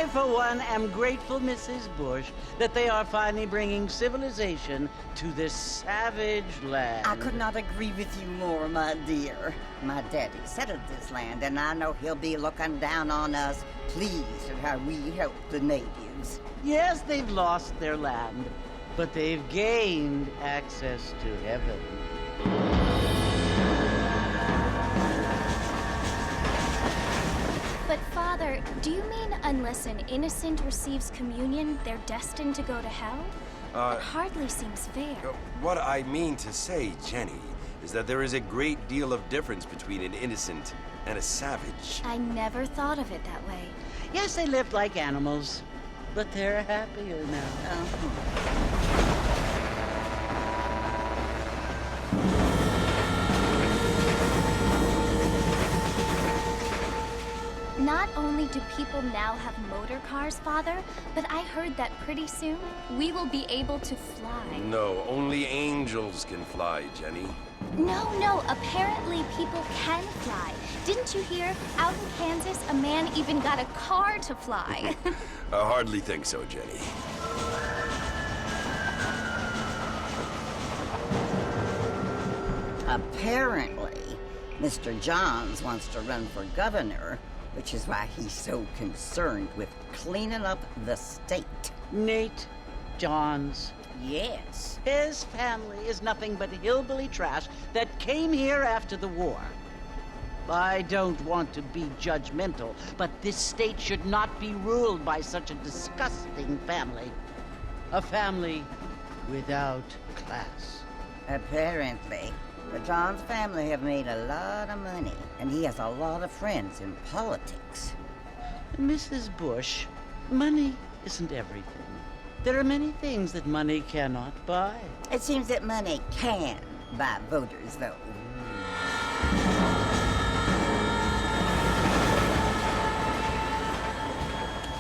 I, for one, am grateful, Mrs. Bush, that they are finally bringing civilization to this savage land. I could not agree with you more, my dear. My daddy settled this land, and I know he'll be looking down on us, pleased at how we help the natives. Yes, they've lost their land, but they've gained access to heaven. But Father, do you mean unless an innocent receives communion, they're destined to go to hell? That hardly seems fair. What I mean to say, Jenny, is that there is a great deal of difference between an innocent and a savage. I never thought of it that way. Yes, they lived like animals, but they're happier now. Not only do people now have motor cars, Father, but I heard that pretty soon we will be able to fly. No, only angels can fly, Jenny. No, apparently people can fly. Didn't you hear? Out in Kansas, a man even got a car to fly. I hardly think so, Jenny. Apparently, Mr. Johns wants to run for governor, which is why he's so concerned with cleaning up the state. Nate Johns. Yes. His family is nothing but hillbilly trash that came here after the war. I don't want to be judgmental, but this state should not be ruled by such a disgusting family. A family without class. Apparently. The Johns family have made a lot of money, and he has a lot of friends in politics. Mrs. Bush, money isn't everything. There are many things that money cannot buy. It seems that money can buy voters, though.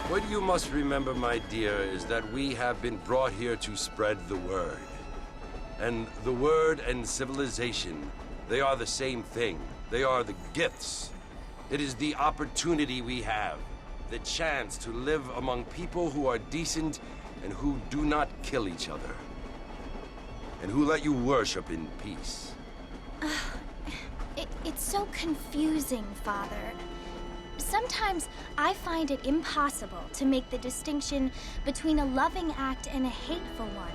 What you must remember, my dear, is that we have been brought here to spread the word. And the word and civilization, they are the same thing. They are the gifts. It is the opportunity we have, the chance to live among people who are decent and who do not kill each other, and who let you worship in peace. It's so confusing, Father. Sometimes I find it impossible to make the distinction between a loving act and a hateful one.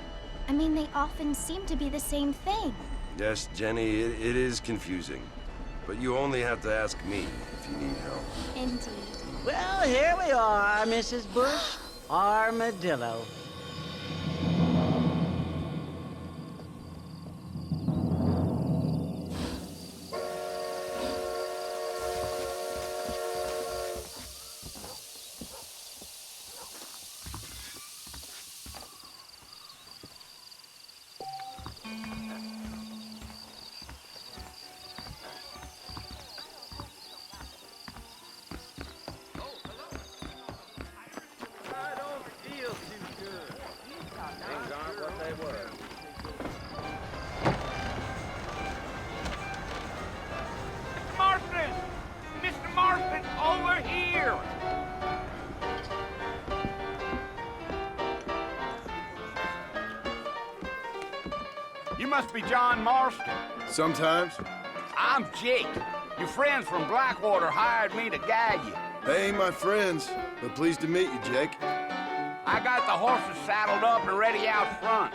I mean, they often seem to be the same thing. Yes, Jenny, it is confusing. But you only have to ask me if you need help. Indeed. Well, here we are, Mrs. Bush. Armadillo. Mr. Marston, over here! You must be John Marston. Sometimes. I'm Jake. Your friends from Blackwater hired me to guide you. They ain't my friends, but pleased to meet you, Jake. I got the horses saddled up and ready out front.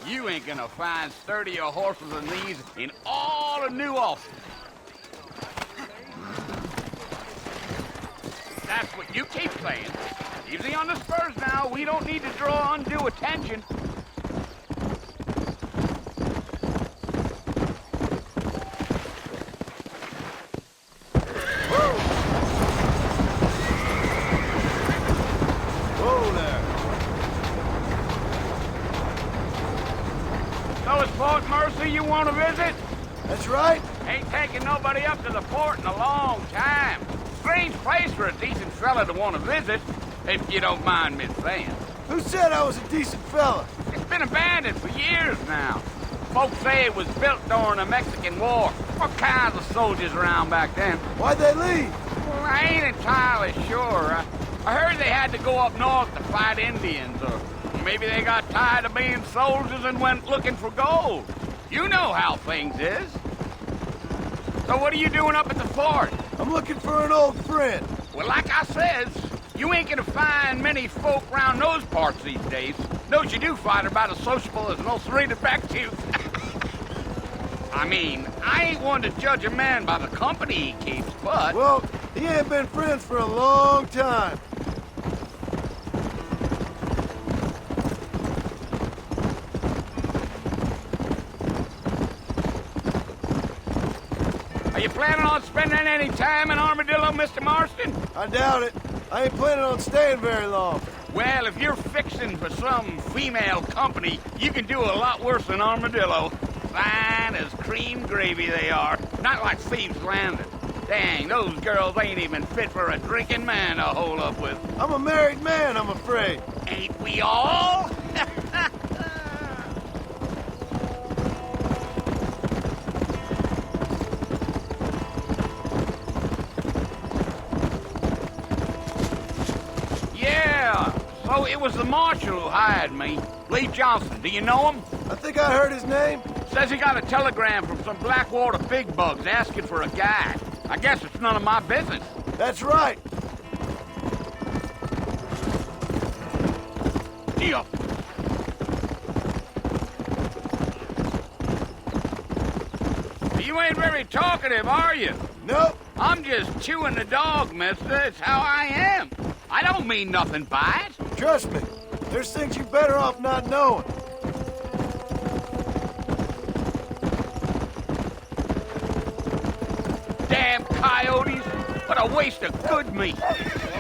You ain't gonna find sturdier horses than these in all of New Austin. That's what you keep saying. Easy on the spurs now. We don't need to draw undue attention. Whoa there. So it's Fort Mercy you want to visit? That's right. Ain't taking nobody up to the fort in a long time. strange place for a decent fella to want to visit, if you don't mind me saying. Who said I was a decent fella? It's been abandoned for years now. Folks say it was built during the Mexican War. What kinds of soldiers around back then? Why'd they leave? Well, I ain't entirely sure. I heard they had to go up north to fight Indians, or maybe they got tired of being soldiers and went looking for gold. You know how things is. So what are you doing up at the fort? I'm looking for an old friend. Well, like I says, you ain't gonna find many folk round those parts these days. Those you do find are about as sociable as an ulcerated back tooth. I mean, I ain't one to judge a man by the company he keeps, but... Well, he ain't been friends for a long time. Are you planning on spending any time in Armadillo, Mr. Marston? I doubt it. I ain't planning on staying very long. Well, if you're fixing for some female company, you can do a lot worse than Armadillo. Fine as cream gravy they are. Not like Thieves' Landing. Dang, those girls ain't even fit for a drinking man to hole up with. I'm a married man, I'm afraid. Ain't we all? Yeah, so it was the marshal who hired me. Lee Johnson, do you know him? I think I heard his name. Says he got a telegram from some Blackwater big bugs asking for a guide. I guess it's none of my business. That's right. Deal. You ain't very talkative, are you? Nope. I'm just chewing the dog, mister. It's how I am. I don't mean nothing by it. Trust me. There's things you're better off not knowing. Damn coyotes. What a waste of good meat.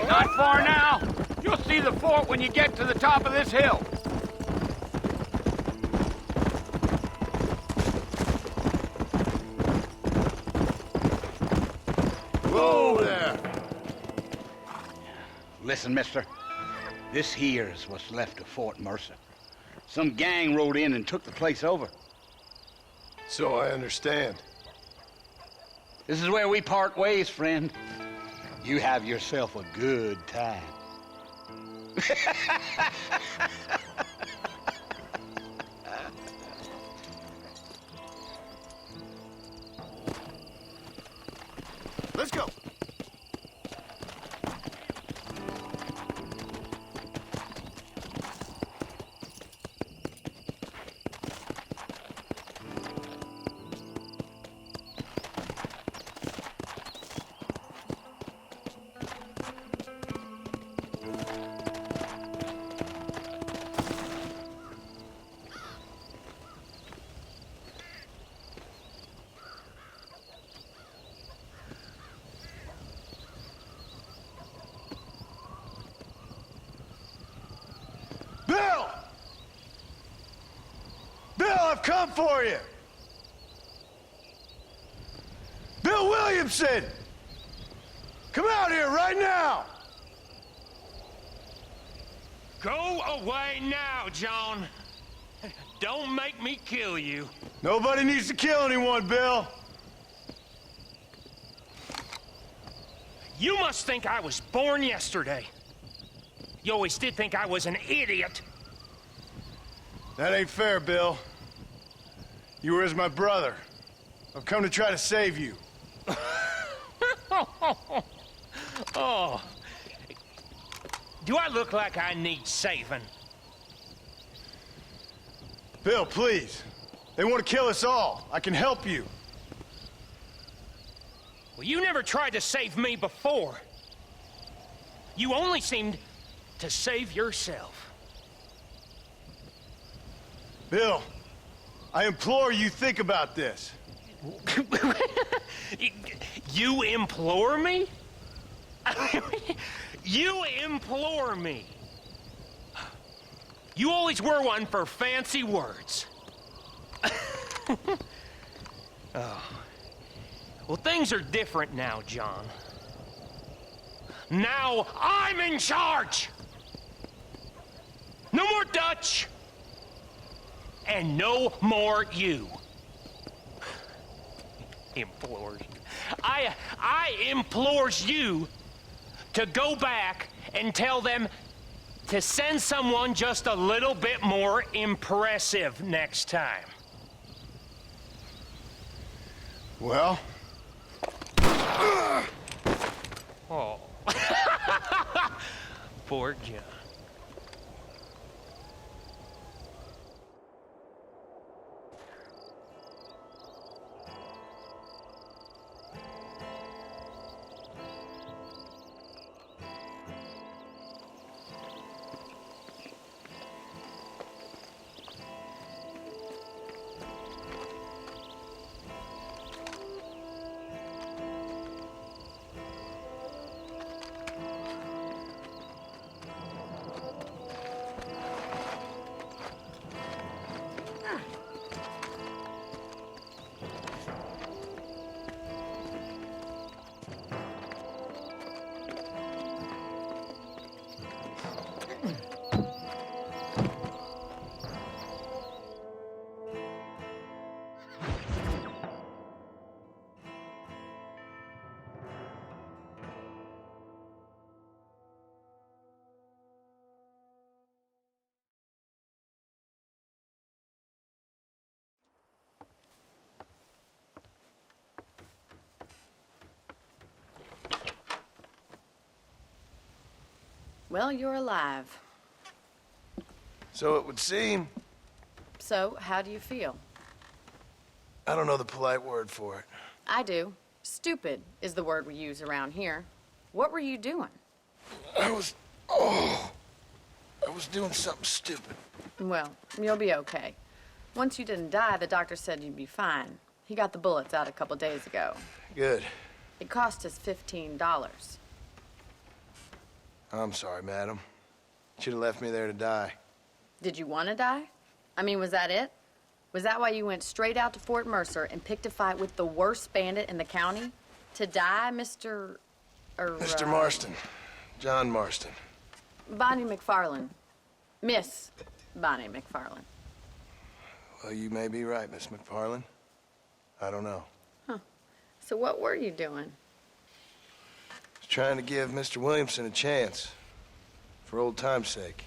Not far now. You'll see the fort when you get to the top of this hill. Whoa there. Listen, mister. This here is what's left of Fort Mercer. Some gang rode in and took the place over. So I understand. This is where we part ways, friend. You have yourself a good time. Let's go. Bill! Bill, I've come for you! Bill Williamson! Come out here right now! Go away now, John. Don't make me kill you. Nobody needs to kill anyone, Bill. You must think I was born yesterday. You always did think I was an idiot. That ain't fair, Bill. You were as my brother. I've come to try to save you. Oh. Do I look like I need saving? Bill, please. They want to kill us all. I can help you. Well, you never tried to save me before. You only seemed to save yourself. Bill, I implore you think about this. You implore me? You implore me. You always were one for fancy words. Oh. Well, things are different now, John. Now I'm in charge! No more Dutch! And no more you. Implores. I implores you to go back and tell them to send someone just a little bit more impressive next time. Well? Oh. Poor John. Well, you're alive. So it would seem. So, how do you feel? I don't know the polite word for it. I do. Stupid is the word we use around here. What were you doing? I was doing something stupid. Well, you'll be okay. Once you didn't die, the doctor said you'd be fine. He got the bullets out a couple days ago. Good. It cost us $15. I'm sorry, madam. Should have left me there to die. Did you want to die? I mean, was that it? Was that why you went straight out to Fort Mercer and picked a fight with the worst bandit in the county? To die, Mr. Mr. Marston. John Marston. Bonnie McFarland. Miss Bonnie McFarland. Well, you may be right, Miss McFarland. I don't know. So what were you doing? Trying to give Mr. Williamson a chance. For old time's sake.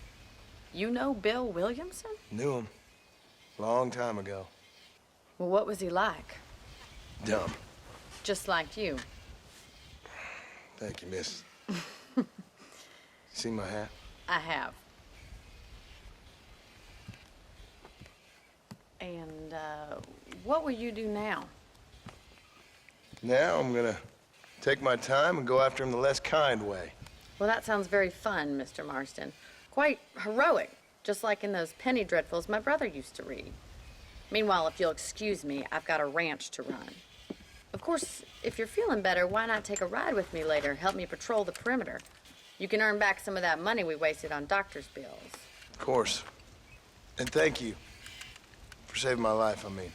You know Bill Williamson? Knew him. Long time ago. Well, what was he like? Dumb. Just like you. Thank you, miss. See my hat? I have. And, what will you do now? Now I'm gonna take my time and go after him the less kind way. Well, that sounds very fun, Mr. Marston. Quite heroic, just like in those penny dreadfuls my brother used to read. Meanwhile, if you'll excuse me, I've got a ranch to run. Of course, if you're feeling better, why not take a ride with me later? Help me patrol the perimeter. You can earn back some of that money we wasted on doctor's bills. Of course. And thank you for saving my life, I mean.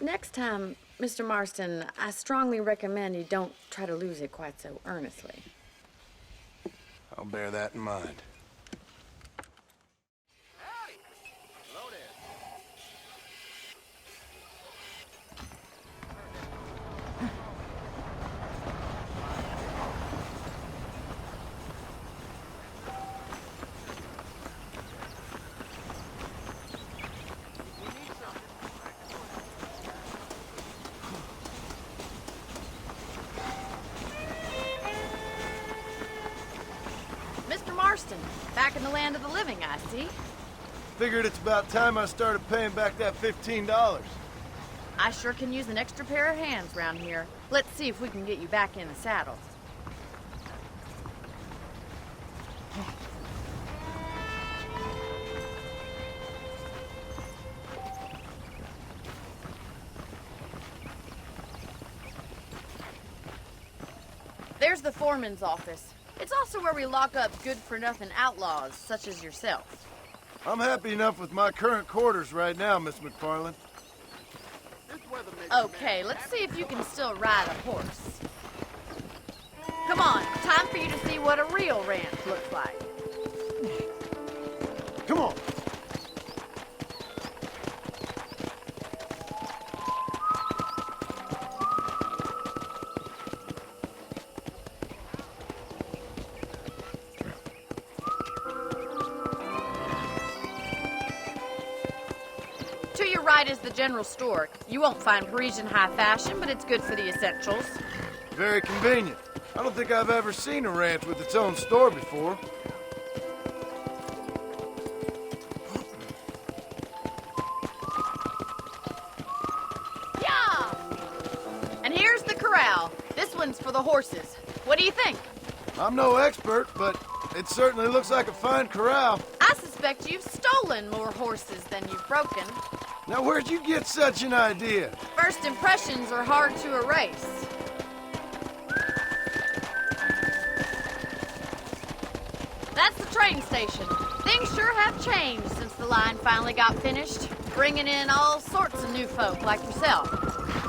Next time, Mr. Marston, I strongly recommend you don't try to lose it quite so earnestly. I'll bear that in mind. Mr. Marston, back in the land of the living, I see. Figured it's about time I started paying back that $15. I sure can use an extra pair of hands round here. Let's see if we can get you back in the saddle. There's the foreman's office. It's also where we lock up good-for-nothing outlaws, such as yourself. I'm happy enough with my current quarters right now, Miss McFarland. Okay, let's see if you can still ride a horse. Come on, time for you to real ranch looks like. Come on. To your right is the general store. You won't find Parisian high fashion, but it's good for the essentials. Very convenient. I don't think I've ever seen a ranch with its own store before. Yeah! And here's the corral. This one's for the horses. What do you think? I'm no expert, but it certainly looks like a fine corral. I suspect you've stolen more horses than you've broken. Now, where'd you get such an idea? First impressions are hard to erase. That's the train station. Things sure have changed since the line finally got finished, bringing in all sorts of new folk like yourself.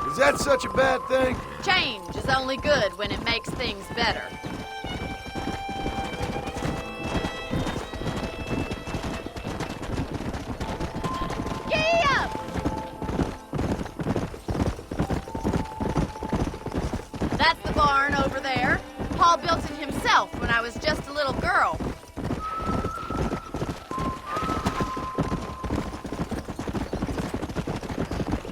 Is that such a bad thing? Change is only good when it makes things better. Yeah! That's the barn over there. Paul built it himself when I was just a little girl.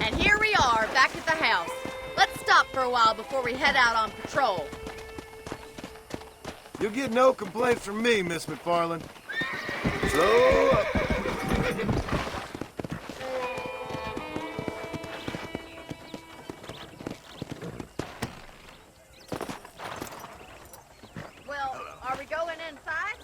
And here we are, back at the house. Let's stop for a while before we head out on patrol. You'll get no complaints from me, Miss McFarland. Slow up. Well, are we going inside?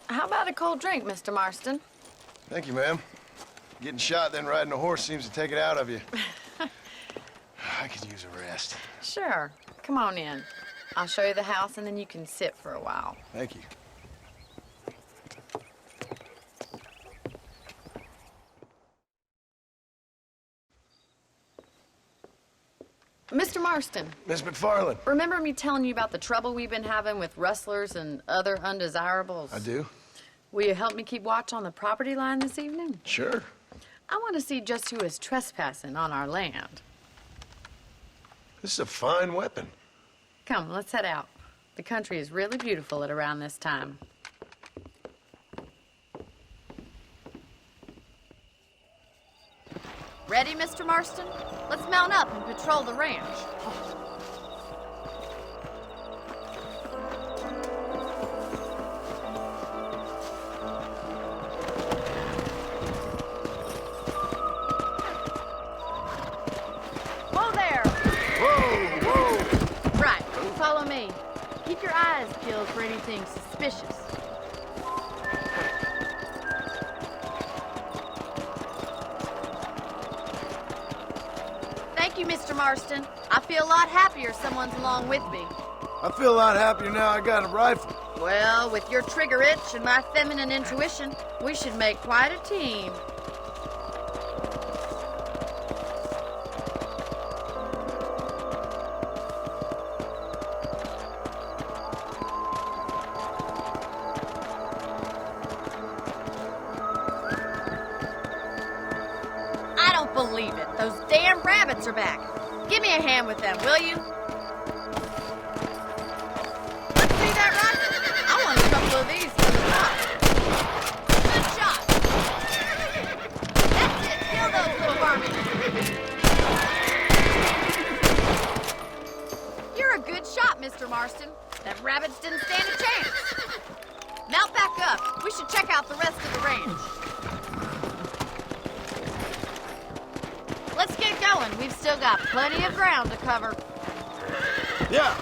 How about a cold drink, Mr. Marston? Thank you, ma'am. Getting shot, then riding a horse seems to take it out of you. I could use a rest. Sure. Come on in. I'll show you the house, and then you can sit for a while. Thank you. Mr. Marston, Miss McFarland. remember me telling you about the trouble we've been having with rustlers and other undesirables? I do? Will you help me keep watch on the property line this evening? Sure. I want to see just who is trespassing on our land. This is a fine weapon. Come, let's head out. The country is really beautiful at around this time. Ready, Mr. Marston? Let's mount up and patrol the ranch. Whoa there! Whoa, whoa! Right, follow me. Keep your eyes peeled for anything suspicious. Thank you, Mr. Marston. I feel a lot happier someone's along with me. I feel a lot happier now I got a rifle. Well, with your trigger itch and my feminine intuition, we should make quite a team. I don't believe it. Those damn rabbits are back. Give me a hand with them, will you? Let's see that rifle. I want a couple of these for the top. Good shot. That's it. Kill those little vermin. You're a good shot, Mr. Marston. That rabbits didn't stand a chance. Mount back up. We should check out the rest of the range. Let's get going. We've still got plenty of ground to cover. Yeah.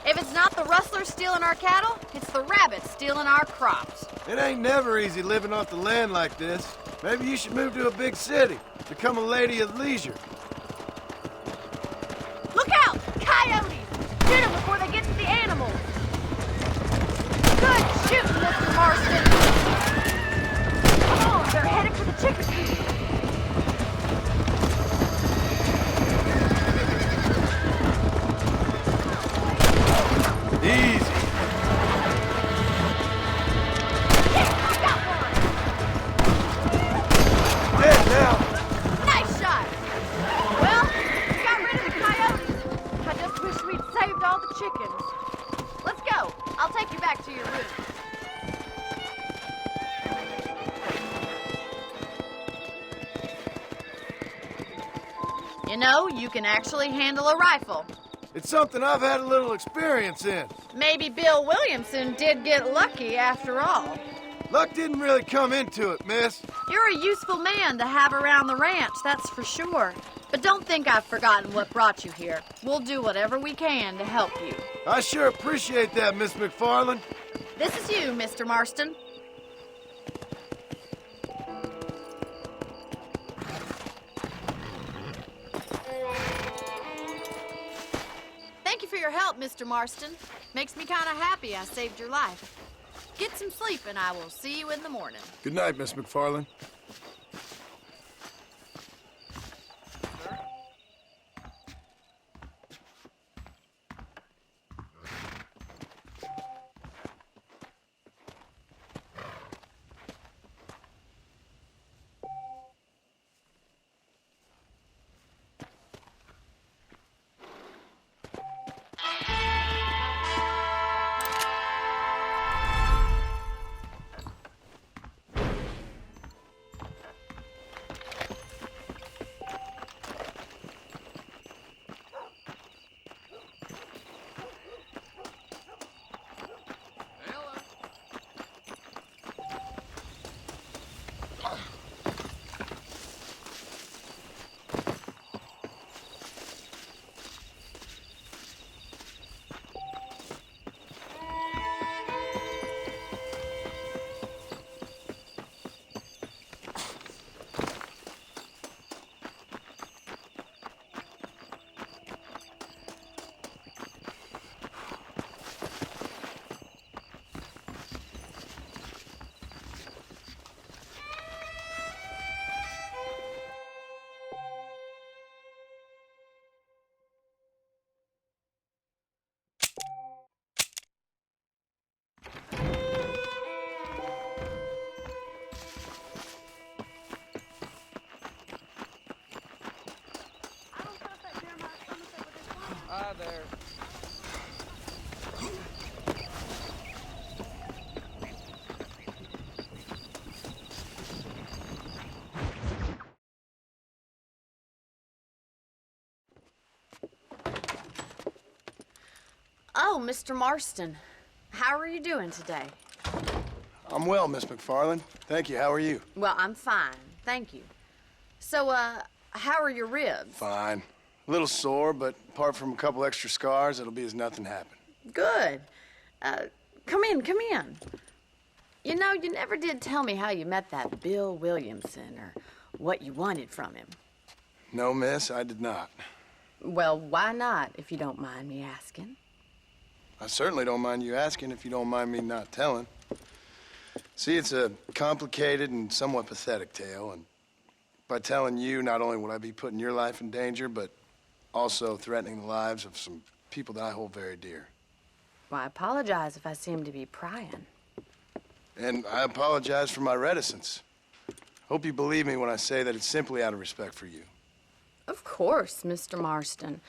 If it's not the rustlers stealing our cattle, it's the rabbits stealing our crops. It ain't never easy living off the land like this. Maybe you should move to a big city. Become a lady of leisure. Look out! Coyotes! Shoot 'em before animals. Good shooting, Mr. Marston. Come on, they're headed for the chicken coop. Easy. Dead now. Nice shot. Well, we got rid of the coyotes. I just wish we'd saved all the chickens. Let's go. I'll take you back to your room. You know, you can actually handle a rifle. It's something I've had a little experience in. Maybe Bill Williamson did get lucky after all. Luck didn't really come into it, miss. You're a useful man to have around the ranch, that's for sure. But don't think I've forgotten what brought you here. We'll do whatever we can to help you. I sure appreciate that, Miss McFarland. This is you, Mr. Marston. Thank you for your help, Mr. Marston. Makes me kind of happy I saved your life. Get some sleep and I will see you in the morning. Good night, Miss McFarland. Hi there. Oh, Mr. Marston. How are you doing today? I'm well, Miss McFarland. Thank you. How are you? Well, I'm fine. Thank you. So, how are your ribs? Fine. A little sore, but apart from a couple extra scars, it'll be as nothing happened. Good. Come in, come in. You know, you never did tell me how you met that Bill Williamson or what you wanted from him. No, miss, I did not. Well, why not, if you don't mind me asking? I certainly don't mind you asking if you don't mind me not telling. See, it's a complicated and somewhat pathetic tale, and by telling you, not only would I be putting your life in danger, but also threatening the lives of some people that I hold very dear. Well, I apologize if I seem to be prying. And I apologize for my reticence. Hope you believe me when I say that it's simply out of respect for you. Of course, Mr. Marston.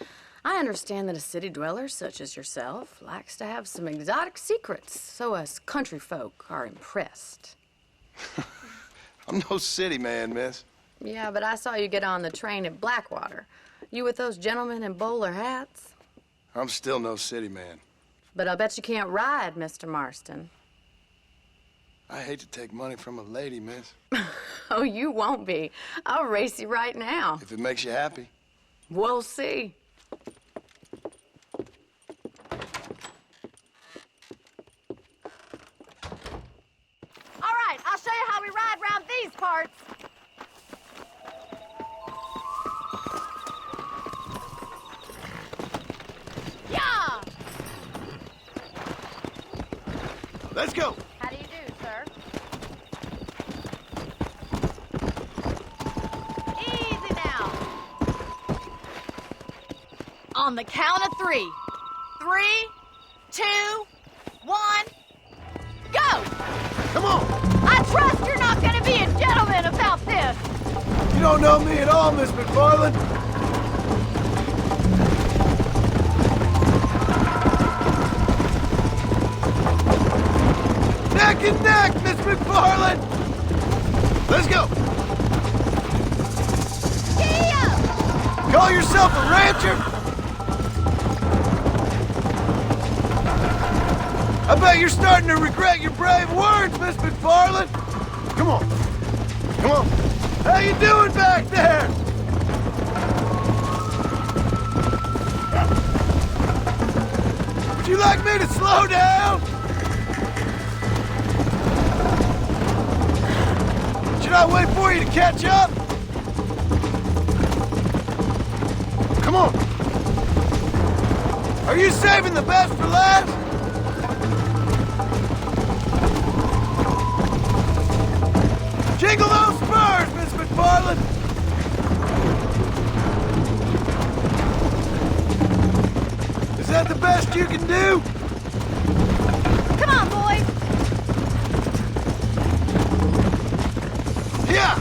I understand that a city dweller such as yourself likes to have some exotic secrets, so us country folk are impressed. I'm no city man, miss. Yeah, but I saw you get on the train at Blackwater. You with those gentlemen in bowler hats? I'm still no city man. But I'll bet you can't ride, Mr. Marston. I hate to take money from a lady, miss. Oh, you won't be. I'll race you right now. If it makes you happy. We'll see. All right, I'll show you how we ride round these parts. Yeah! Let's go. How do you do, sir? Easy now. On the count of 3. 3, 2, 1, go! Come on. I trust you're not gonna be a gentleman about this. You don't know me at all, Miss McFarland. Neck and neck, Miss McFarland! Let's go! Yeah! Call yourself a rancher? I bet you're starting to regret your brave words, Miss McFarland! Come on. Come on. How you doing back there? Would you like me to slow down? Should I wait for you to catch up? Come on. Are you saving the best for last? Jingle those spurs, Miss McFarland! Is that the best you can do? Come on, boys! Yeah!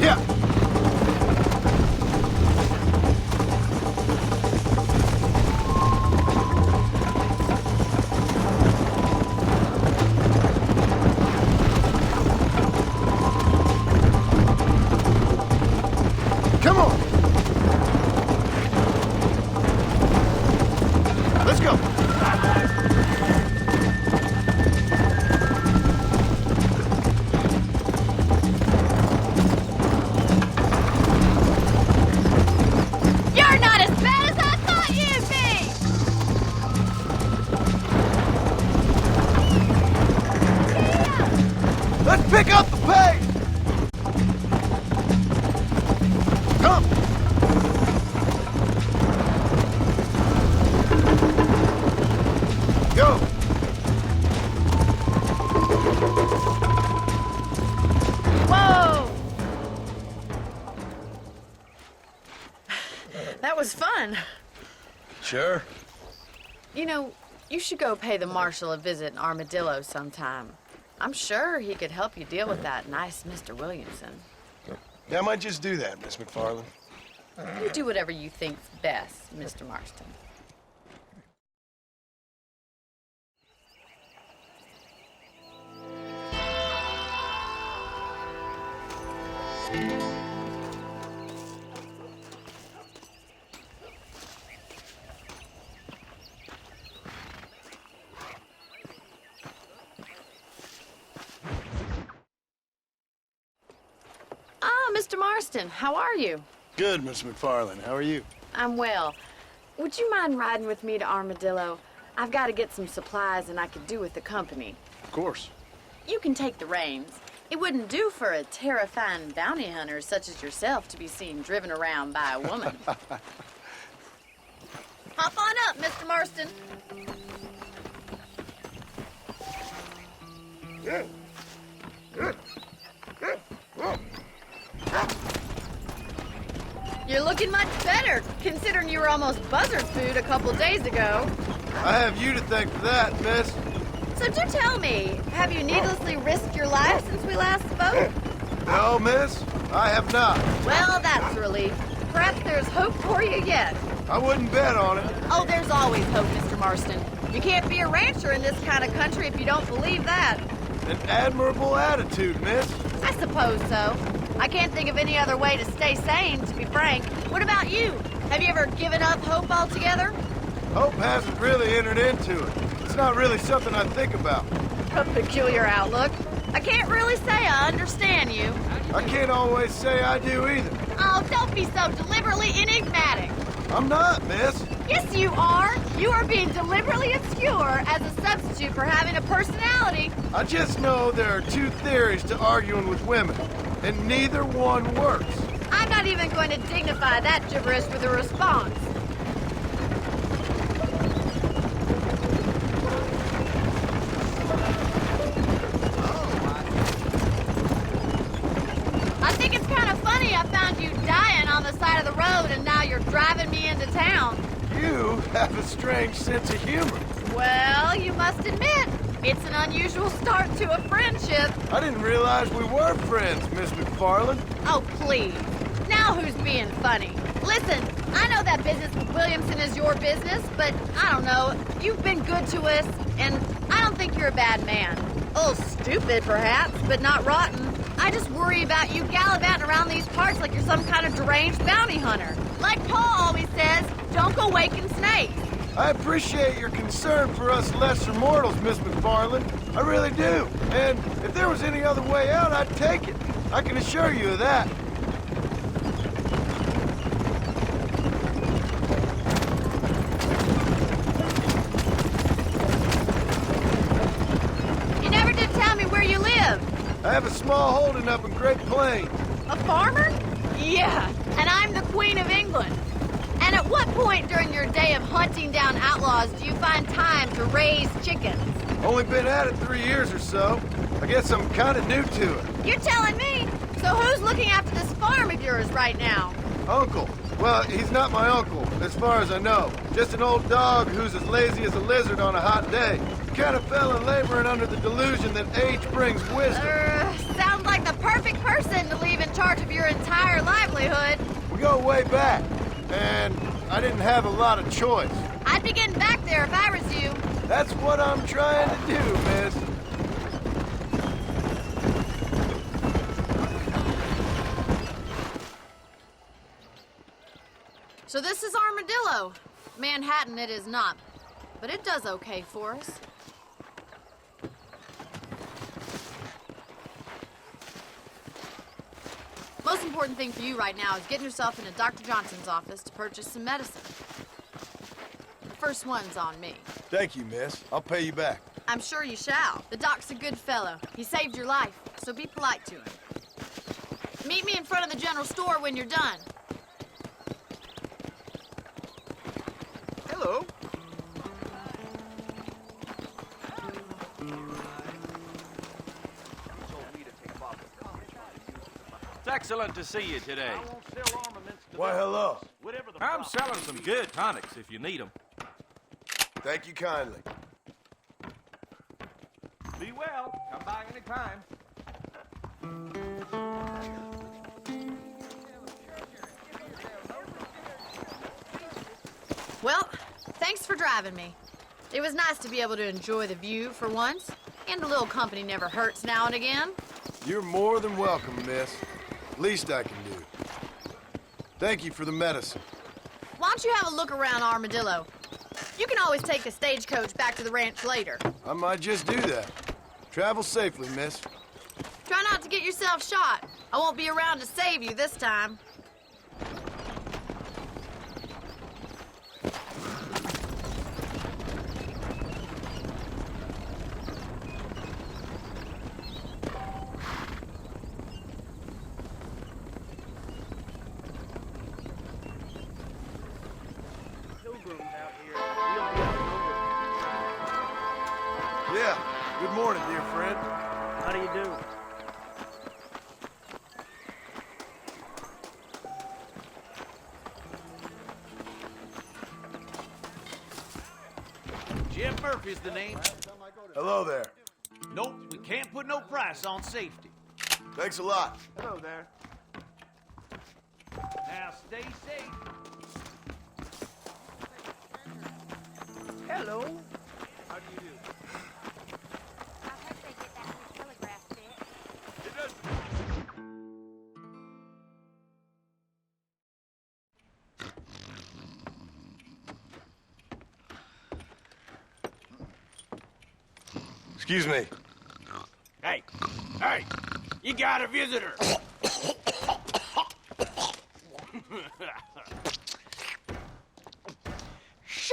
Yeah! Come on! Let's go! You're not as bad as I thought you'd be! Let's pick up the pace! Come! Go! Whoa! That was fun. Sure. You know, you should go pay the marshal a visit in Armadillo sometime. I'm sure he could help you deal with that nice Mr. Williamson. Yeah, I might just do that, Miss McFarland. You do whatever you think's best, Mr. Marston. Ah, Mr. Marston, how are you? Good, Miss McFarland. How are you? I'm well. Would you mind riding with me to Armadillo? I've got to get some supplies and I could do with the company. Of course. You can take the reins. It wouldn't do for a terrifying bounty hunter such as yourself to be seen driven around by a woman. Hop on up, Mr. Marston. You're looking much better, considering you were almost buzzard food a couple days ago. I have you to thank for that, miss. So do tell me, have you needlessly risked your life since we last spoke? No, miss, I have not. Well, that's a relief. Perhaps there's hope for you yet. I wouldn't bet on it. Oh, there's always hope, Mr. Marston. You can't be a rancher in this kind of country if you don't believe that. An admirable attitude, miss. I suppose so. I can't think of any other way to stay sane, to be frank. What about you? Have you ever given up hope altogether? Hope hasn't really entered into it. It's not really something I think about. A peculiar outlook. I can't really say I understand you. I can't always say I do either. Oh, don't be so deliberately enigmatic. I'm not, miss. Yes, you are. You are being deliberately obscure as a substitute for having a personality. I just know there are two theories to arguing with women, and neither one works. I'm not even going to dignify that gibberish with a response. I think it's kind of funny I found you dying on the side of the road and now you're driving me into town. You have a strange sense of humor. Well, you must admit, it's an unusual start to a friendship. I didn't realize we were friends, Miss McFarland. Oh, please. Now who's being funny? Listen, I know that business with Williamson is your business, but I don't know. You've been good to us, and I don't think you're a bad man. A little stupid, perhaps, but not rotten. I just worry about you gallivanting around these parts like you're some kind of deranged bounty hunter. Like Paul always says, don't go waking snakes. I appreciate your concern for us lesser mortals, Miss McFarland. I really do. And if there was any other way out, I'd take it. I can assure you of that. You never did tell me where you live. I have a small holding up in Great Plains. A farmer? Yeah, and I'm the Queen of England. And at what point during your day of hunting down outlaws do you find time to raise chickens? Only been at it 3 years or so. I guess I'm kind of new to it. You're telling me? So who's looking after this farm of yours right now? Uncle. Well, he's not my uncle, as far as I know. Just an old dog who's as lazy as a lizard on a hot day. Kind of fell in laboring under the delusion that age brings wisdom. Sounds like the perfect person to leave in charge of your entire livelihood. We go way back, and I didn't have a lot of choice. I'd be getting back there if I was you. That's what I'm trying to do, miss. So this is Armadillo. Manhattan it is not, but it does okay for us. Most important thing for you right now is getting yourself into Dr. Johnson's office to purchase some medicine. The first one's on me. Thank you, miss. I'll pay you back. I'm sure you shall. The doc's a good fellow. He saved your life, so be polite to him. Meet me in front of the general store when you're done. Hello. It's excellent to see you today. Why, hello. I'm selling some good tonics if you need them. Thank you kindly. Be well. Come by anytime. Well, thanks for driving me. It was nice to be able to enjoy the view for once, and a little company never hurts now and again. You're more than welcome, miss. Least I can do. Thank you for the medicine. Why don't you have a look around Armadillo? You can always take a stagecoach back to the ranch later. I might just do that. Travel safely, miss. Try not to get yourself shot. I won't be around to save you this time. Yeah. Good morning, dear friend. How do you do? Jim Murphy's the name. Hello there. Nope, we can't put no price on safety. Thanks a lot. Hello there. Now stay safe. Hello. How do you do? I hope they get that new telegraph bit. Excuse me. Hey, hey, you got a visitor.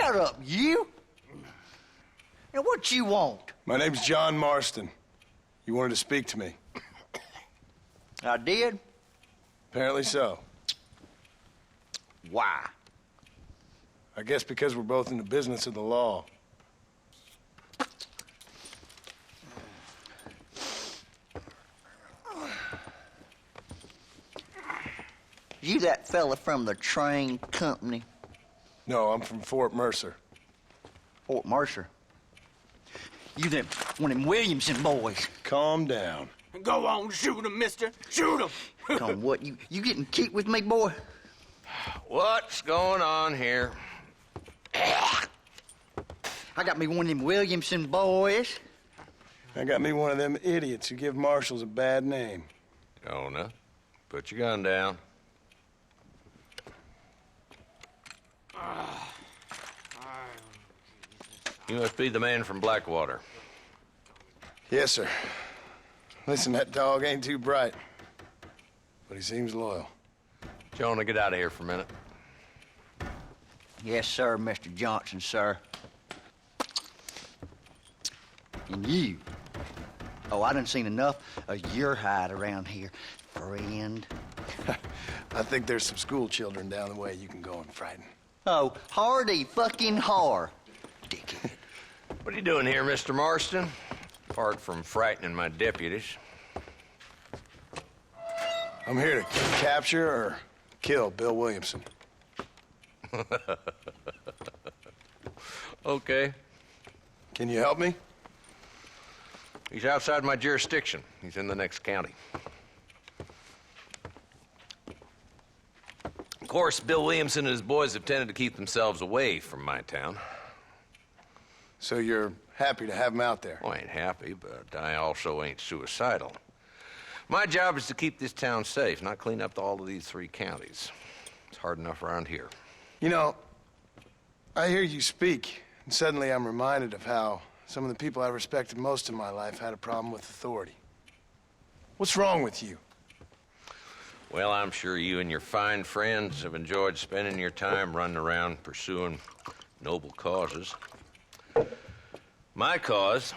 shut up, you! Now, what you want? My name's John Marston. You wanted to speak to me. I did? Apparently so. Why? I guess because we're both in the business of the law. You that fella from the train company? No, I'm from Fort Mercer. Fort Mercer? You them, one of them Williamson boys. Calm down. Go on, shoot him, mister. Shoot him. Come on, what, you getting kicked with me, boy? What's going on here? I got me one of them Williamson boys. I got me one of them idiots who give marshals a bad name. Jonah, put your gun down. You must be the man from Blackwater. Yes, sir. Listen, that dog ain't too bright, but he seems loyal. Jonah, get out of here for a minute. Yes, sir, Mr. Johnson, sir. And you. Oh, I done seen enough of your hide around here, friend. I think there's some school children down the way you can go and frighten. Oh, hardy fucking har. Dickhead. What are you doing here, Mr. Marston? Apart from frightening my deputies. I'm here to capture or kill Bill Williamson. Okay. Can you help me? He's outside my jurisdiction. He's in the next county. Of course, Bill Williamson and his boys have tended to keep themselves away from my town. So you're happy to have him out there? Well, I ain't happy, but I also ain't suicidal. My job is to keep this town safe, not clean up all of these 3 counties. It's hard enough around here. You know, I hear you speak, and suddenly I'm reminded of how some of the people I respected most in my life had a problem with authority. What's wrong with you? Well, I'm sure you and your fine friends have enjoyed spending your time running around pursuing noble causes. My cause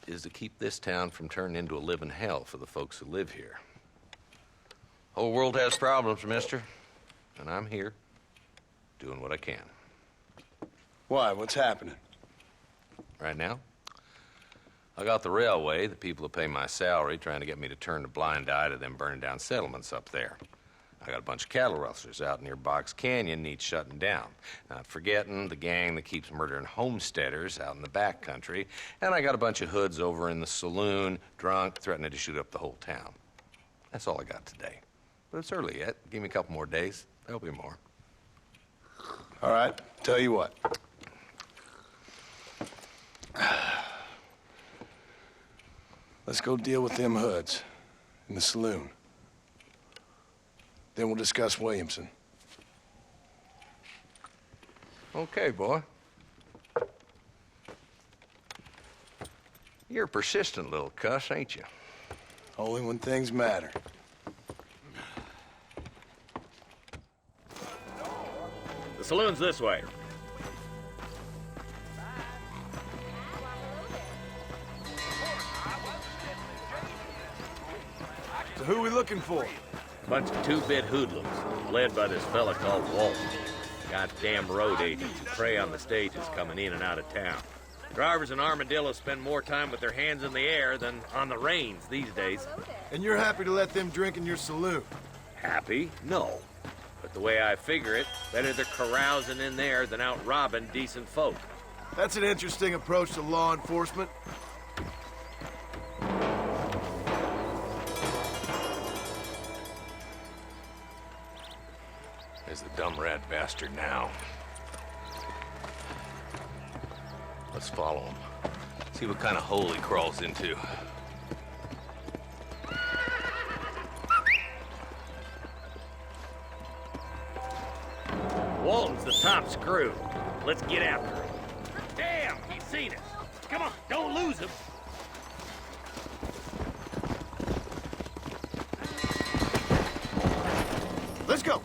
is to keep this town from turning into a living hell for the folks who live here. Whole world has problems, mister, and I'm here doing what I can. Why? What's happening? Right now, I got the railway, the people who pay my salary, trying to get me to turn a blind eye to them burning down settlements up there. I got a bunch of cattle rustlers out near Box Canyon needs shutting down. Not forgetting the gang that keeps murdering homesteaders out in the back country. And I got a bunch of hoods over in the saloon, drunk, threatening to shoot up the whole town. That's all I got today. But it's early yet. Give me a couple more days. There'll be more. All right, tell you what. Let's go deal with them hoods in the saloon. Then we'll discuss Williamson. Okay, boy. You're a persistent little cuss, ain't you? Only when things matter. The saloon's this way. So who are we looking for? Bunch of 2-bit hoodlums, led by this fella called Walton. Goddamn road agents who prey on the stages coming in and out of town. Drivers in Armadillo spend more time with their hands in the air than on the reins these days. And you're happy to let them drink in your saloon? Happy? No. But the way I figure it, better they're carousing in there than out robbing decent folk. That's an interesting approach to law enforcement. There's the dumb rat bastard now. Let's follow him. See what kind of hole he crawls into. Walton's the top screw. Let's get after him. Damn, he's seen us. Come on, don't lose him. Let's go.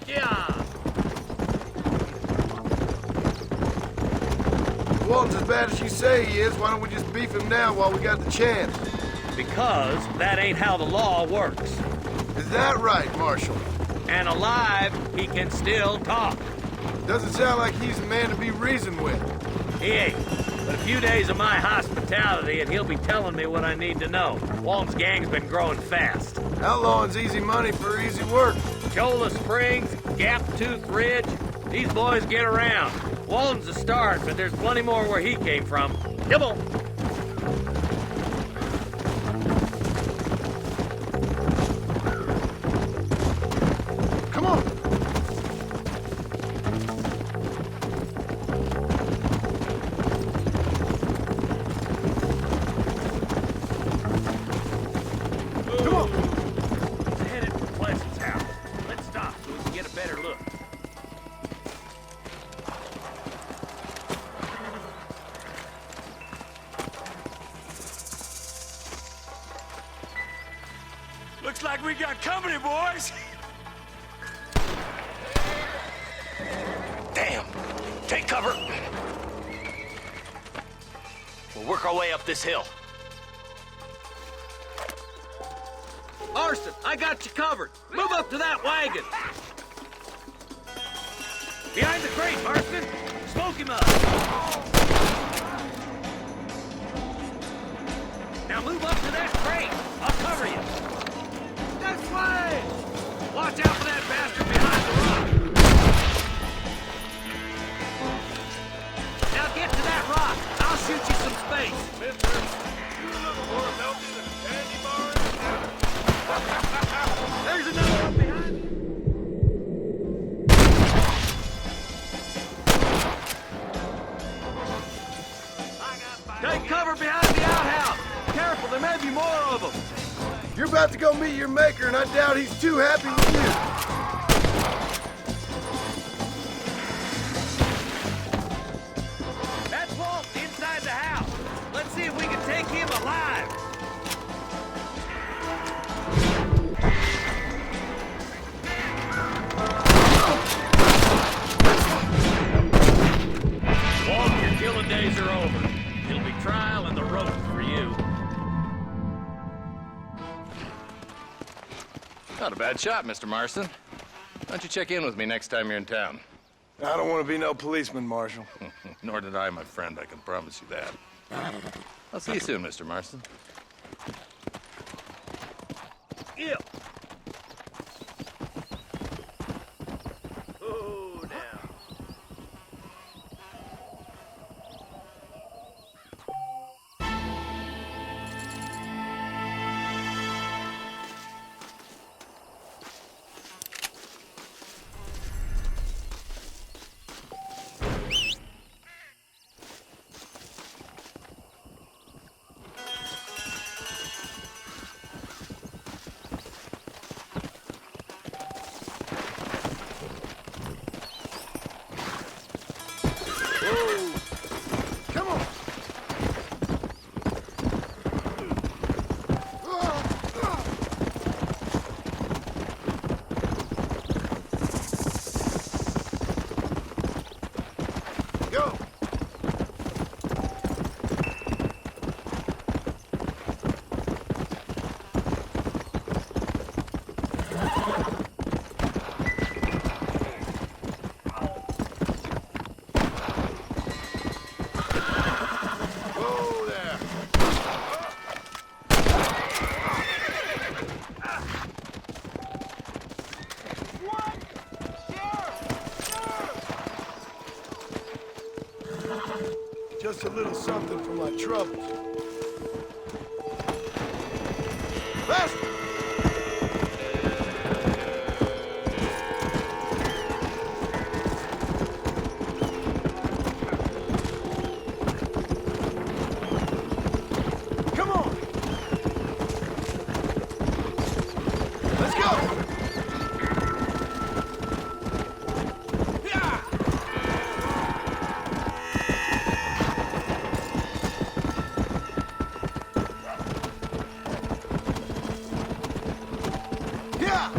Yeah. Walton's as bad as you say he is, why don't we just beef him now while we got the chance? Because that ain't how the law works. Is that right, Marshal? And alive, he can still talk. Doesn't sound like he's a man to be reasoned with. He ain't. But a few days of my hospitality and he'll be telling me what I need to know. Walton's gang's been growing fast. Outlawing's easy money for easy work. Cholla Springs, Gap Tooth Ridge, these boys get around. Walton's a start, but there's plenty more where he came from. Nibble! Come on! Come on! We're headed for Plesson's house. Let's stop so we can get a better look. Looks like we got company, boys. Damn! Take cover! We'll work our way up this hill. Marston, I got you covered. Move up to that wagon. Behind the crate, Marston. Smoke him up. Now move up to that crate. I'll cover you. This way! Watch out for that bastard behind the rock. Now get to that rock. I'll shoot you some space. Mister, you look more healthy than candy bar in heaven. There's another one behind me. Take cover behind the outhouse. Careful, there may be more of them. You're about to go meet your maker, and I doubt he's too happy with you. That's Walt inside the house. Let's see if we can take him alive. Walt, your killing days are over. It'll be trial and the rope for you. Not a bad shot, Mr. Marston. Why don't you check in with me next time you're in town? I don't want to be no policeman, Marshal. Nor did I, my friend. I can promise you that. I'll see you soon, Mr. Marston. Yeah. Oh, now. Come on! Go! Whoa there! Just a little something for my troubles. Faster! Come on! Let's go! Yeah! Yeah!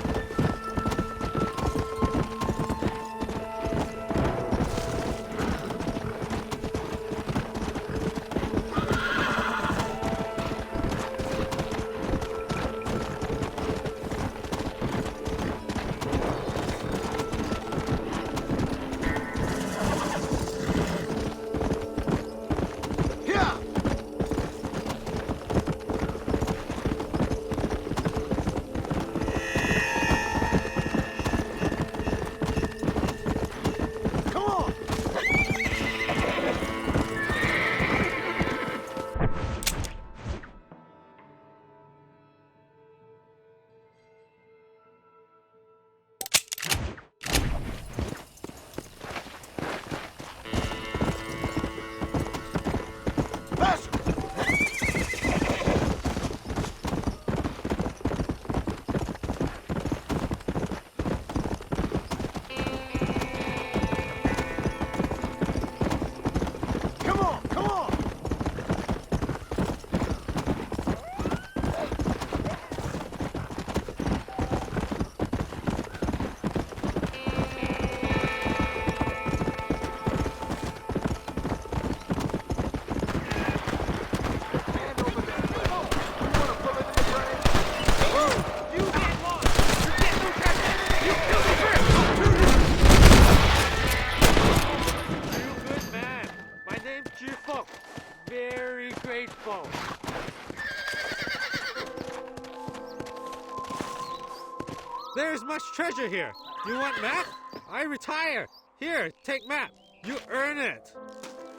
There's much treasure here. You want map? I retire. Here, take map. You earn it.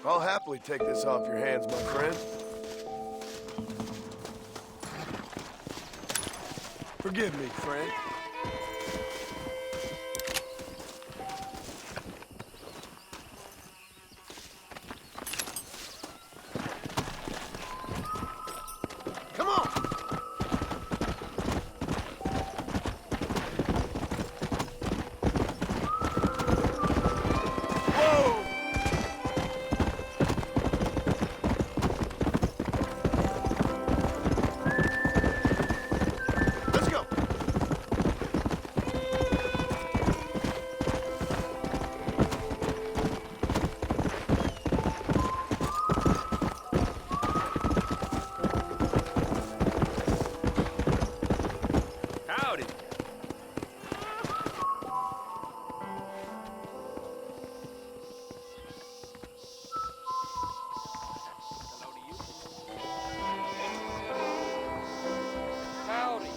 I'll happily take this off your hands, my friend. Forgive me, Frank. Come on! Whoa! Let's go! Howdy. Howdy.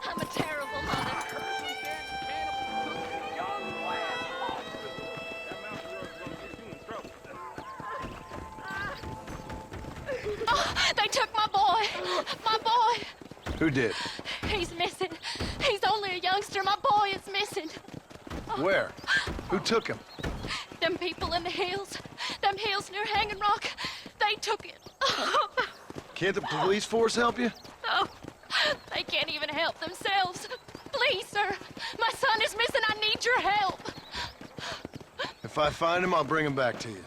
I'm a terrible mother. Oh, they took my boy. My boy. Who did? He's missing. He's only a youngster. My boy is missing. Where? Who took him? Them people in the hills. Them hills near Hanging Rock. They took it. Can't the police force help you? Oh, they can't even help themselves. Please, sir. My son is missing. I need your help. If I find him, I'll bring him back to you.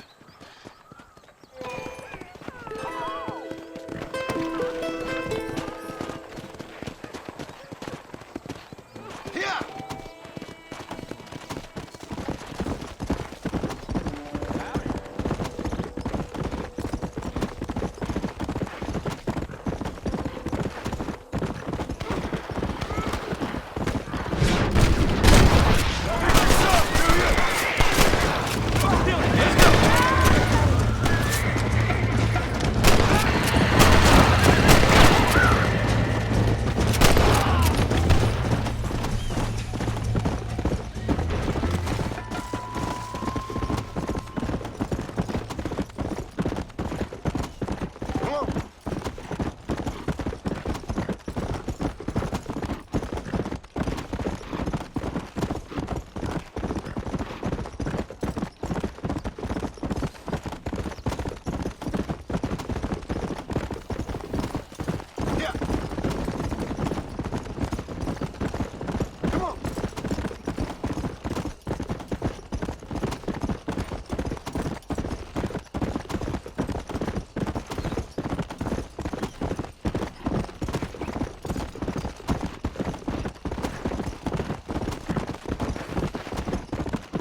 Yeah!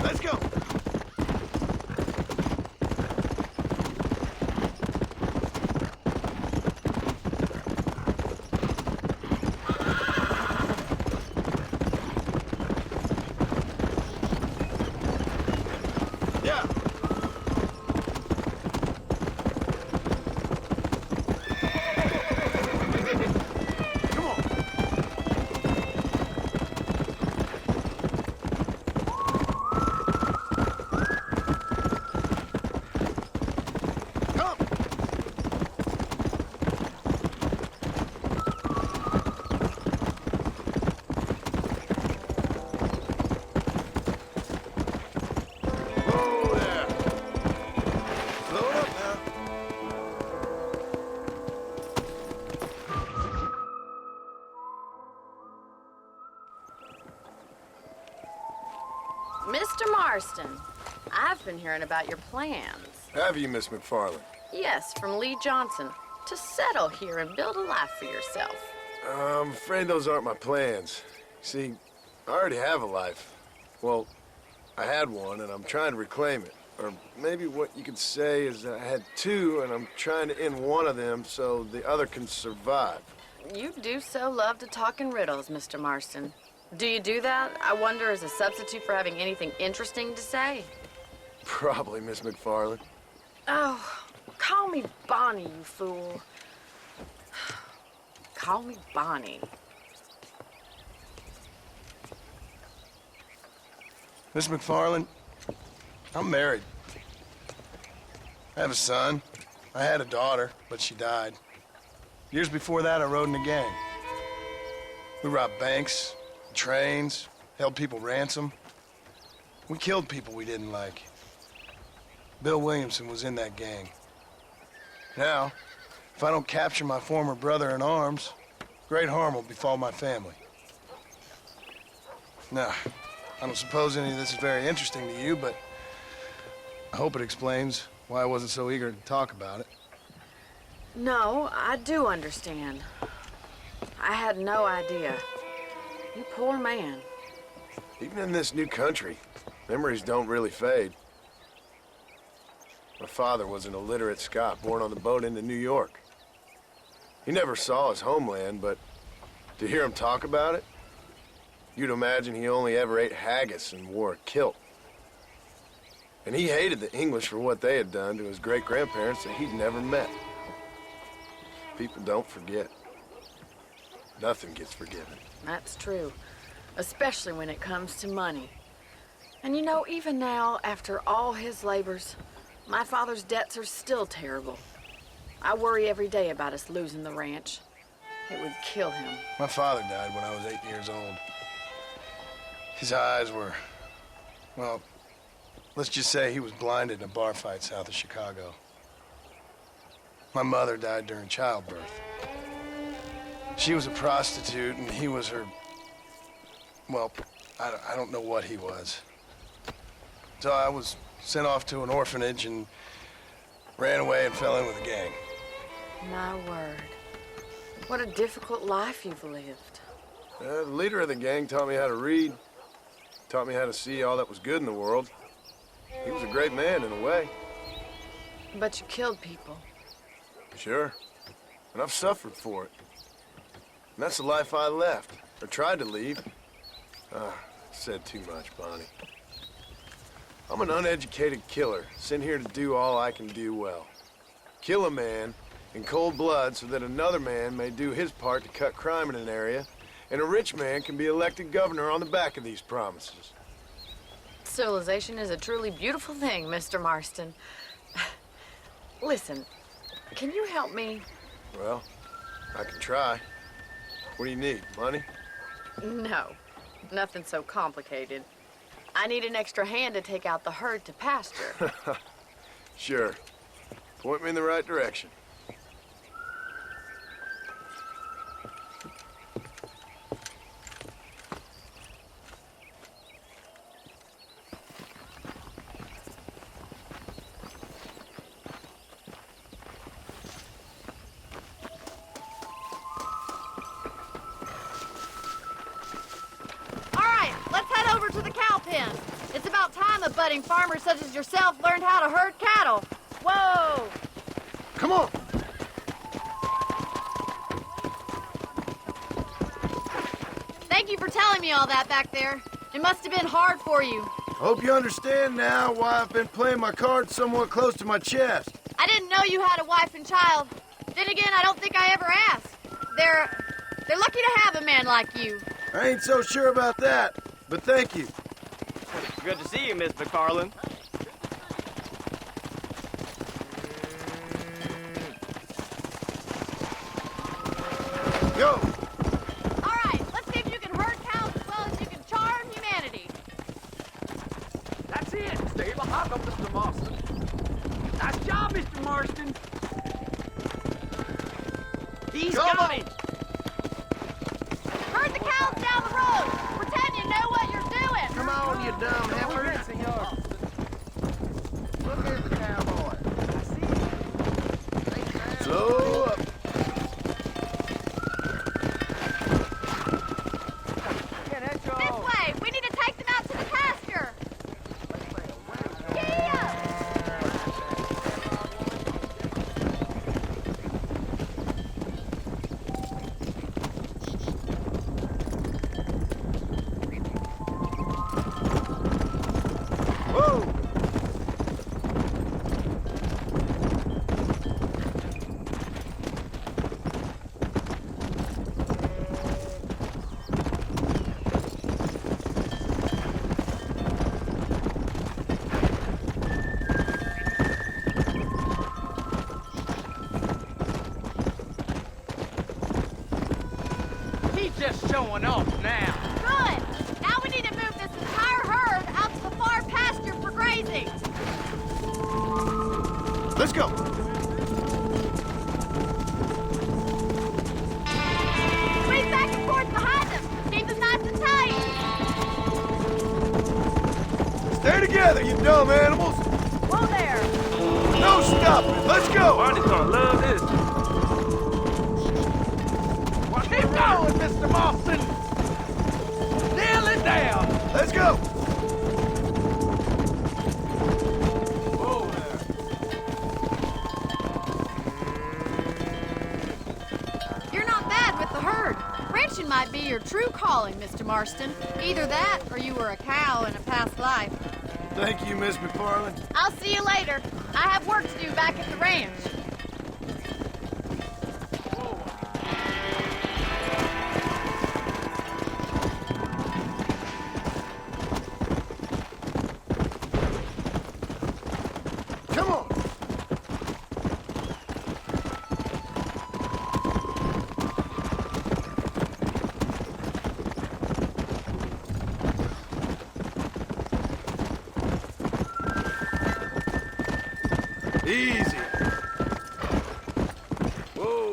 Let's go! Yeah! Come on! Come! Whoa there! Slow it up now. Mr. Marston, I've been hearing about your plans. Have you, Miss McFarland? Yes, from Lee Johnson. To settle here and build a life for yourself. I'm afraid those aren't my plans. See, I already have a life. Well, I had one, and I'm trying to reclaim it. Or maybe what you could say is that I had two, and I'm trying to end one of them so the other can survive. You do so love to talk in riddles, Mr. Marston. Do you do that? I wonder, as a substitute for having anything interesting to say? Probably, Miss McFarland. Oh, call me Bonnie, you fool. Call me Bonnie. Miss McFarland, I'm married. I have a son. I had a daughter, but she died. Years before that, I rode in a gang. We robbed banks, trains, held people ransom. We killed people we didn't like. Bill Williamson was in that gang. Now, if I don't capture my former brother in arms, great harm will befall my family. Now, I don't suppose any of this is very interesting to you, but I hope it explains why I wasn't so eager to talk about it. No, I do understand. I had no idea. You poor man. Even in this new country, memories don't really fade. My father was an illiterate Scot born on the boat into New York. He never saw his homeland, but to hear him talk about it, you'd imagine he only ever ate haggis and wore a kilt. And he hated the English for what they had done to his great-grandparents that he'd never met. People don't forget. Nothing gets forgiven. That's true. Especially when it comes to money. And you know, even now, after all his labors, my father's debts are still terrible. I worry every day about us losing the ranch. It would kill him. My father died when I was 8 years old. His eyes were, well, let's just say he was blinded in a bar fight south of Chicago. My mother died during childbirth. She was a prostitute and he was her, well, I don't know what he was. So I was sent off to an orphanage and ran away and fell in with a gang. My word. What a difficult life you've lived. The leader of the gang taught me how to read, taught me how to see all that was good in the world. He was a great man in a way. But you killed people. Sure. And I've suffered for it. And that's the life I left, or tried to leave. Said too much, Bonnie. I'm an uneducated killer, sent here to do all I can do well. Kill a man in cold blood so that another man may do his part to cut crime in an area, and a rich man can be elected governor on the back of these promises. Civilization is a truly beautiful thing, Mr. Marston. Listen, can you help me? Well, I can try. What do you need, money? No, nothing so complicated. I need an extra hand to take out the herd to pasture. Sure. Point me in the right direction. It's about time a budding farmer such as yourself learned how to herd cattle. Whoa! Come on! Thank you for telling me all that back there. It must have been hard for you. Hope you understand now why I've been playing my cards somewhat close to my chest. I didn't know you had a wife and child. Then again, I don't think I ever asked. They're lucky to have a man like you. I ain't so sure about that, but thank you. Good to see you, Miss McFarland. Go! All right, let's see if you can herd cows as well as you can charm humanity. That's it. Stay behind them, Mr. Marston. Nice job, Mr. Marston. He's got it. Herd the cows down the road. Pretend you know what you're doing. Come on, you dumb heifer. Look at the cowboy. Slow up. This way. We need to take them out to the pasture. Yeah. going off now. Good! Now we need to move this entire herd out to the far pasture for grazing. Let's go. Squeeze back and forth behind them. Keep them nice and tight. Stay together, you dumb animals. Whoa there. No stopping. Let's go. Barney's gonna love this. Keep going, Mr. Marston. Nail it down. Let's go. Whoa there. You're not bad with the herd. Ranching might be your true calling, Mr. Marston. Either that or you were a cow in a past life. Thank you, Miss McFarland. I'll see you later. I have work to do back at the ranch. Come on. Easy. Whoa.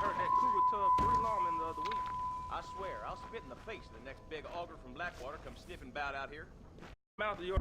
Heard that cougar tubbed 3 lawmen the other week. I swear, I'll spit in the face of the next big auger from Blackwater comes sniffing about out here. Mouth of your...